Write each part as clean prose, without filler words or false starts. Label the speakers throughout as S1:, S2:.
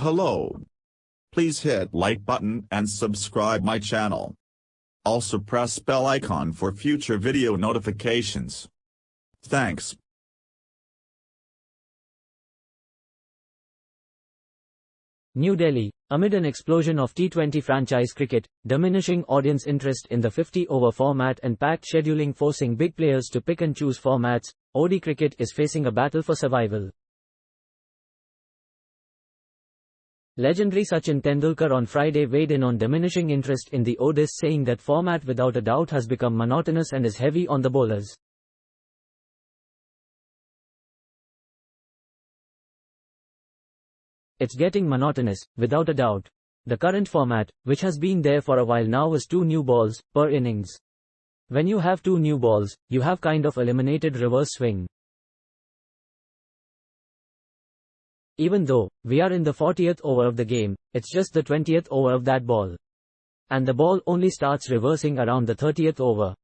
S1: Hello. Please hit like button and subscribe my channel. Also press bell icon for future video notifications. Thanks.
S2: New Delhi, amid an explosion of T20 franchise cricket, diminishing audience interest in the 50-over format and packed scheduling forcing big players to pick and choose formats, ODI cricket is facing a battle for survival. Legendary Sachin Tendulkar on Friday weighed in on diminishing interest in the ODIs, saying that format without a doubt has become monotonous and is heavy on the bowlers. It's getting monotonous, without a doubt. The current format, which has been there for a while now, is 2 new balls per innings. When you have 2 new balls, you have kind of eliminated reverse swing. Even though we are in the 40th over of the game, it's just the 20th over of that ball. And the ball only starts reversing around the 30th over.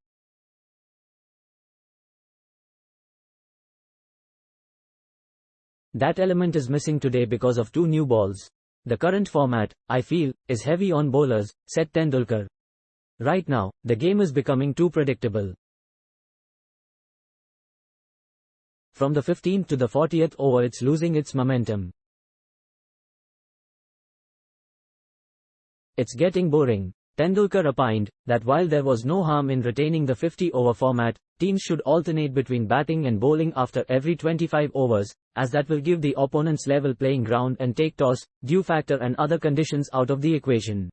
S2: That element is missing today because of 2 new balls. The current format, I feel, is heavy on bowlers, said Tendulkar. Right now, the game is becoming too predictable. From the 15th to the 40th over, it's losing its momentum. It's getting boring. Tendulkar opined that while there was no harm in retaining the 50-over format, teams should alternate between batting and bowling after every 25 overs, as that will give the opponents level playing ground and take toss, dew factor and other conditions out of the equation.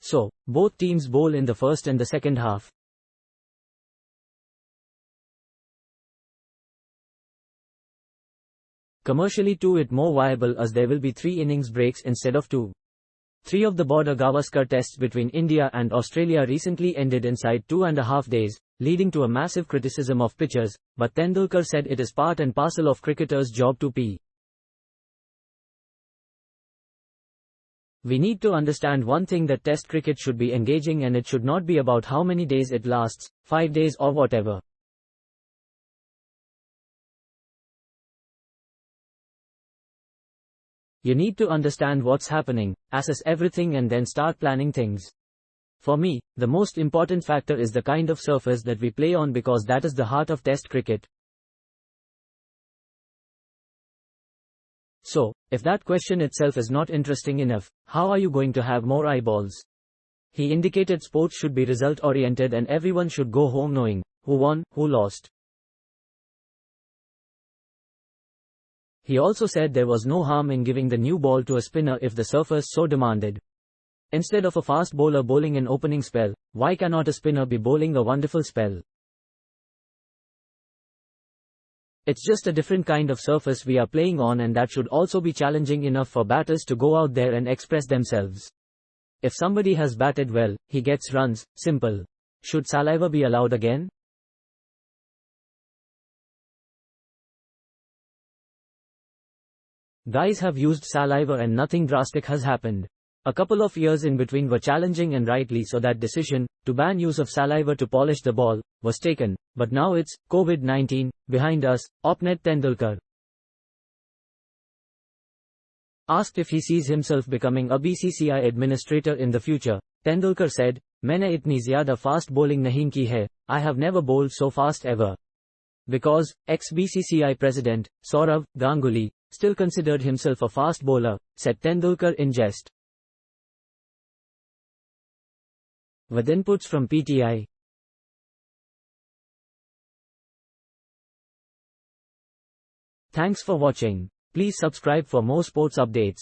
S2: So, both teams bowl in the first and the second half. Commercially too, it more viable as there will be 3 innings breaks instead of 2. 3 of the border Gavaskar tests between India and Australia recently ended inside 2.5 days, leading to a massive criticism of pitchers, but Tendulkar said it is part and parcel of cricketers' job to pee. We need to understand one thing, that test cricket should be engaging and it should not be about how many days it lasts, 5 days or whatever. You need to understand what's happening, assess everything and then start planning things. For me, the most important factor is the kind of surface that we play on, because that is the heart of Test cricket. So, if that question itself is not interesting enough, how are you going to have more eyeballs? He indicated sports should be result-oriented and everyone should go home knowing who won, who lost. He also said there was no harm in giving the new ball to a spinner if the surface so demanded. Instead of a fast bowler bowling an opening spell, why cannot a spinner be bowling a wonderful spell? It's just a different kind of surface we are playing on, and that should also be challenging enough for batters to go out there and express themselves. If somebody has batted well, he gets runs, simple. Should saliva be allowed again? Guys have used saliva and nothing drastic has happened. A couple of years in between were challenging, and rightly so. That decision, to ban use of saliva to polish the ball, was taken, but now it's COVID-19 behind us, opined Tendulkar. Asked if he sees himself becoming a BCCI administrator in the future, Tendulkar said, "Maine itni zyada fast bowling nahi ki hai, I have never bowled so fast ever." Because, ex-BCCI president, Sourav Ganguly, still considered himself a fast bowler, said Tendulkar in jest. With inputs from PTI. Thanks for watching. Please subscribe for more sports updates.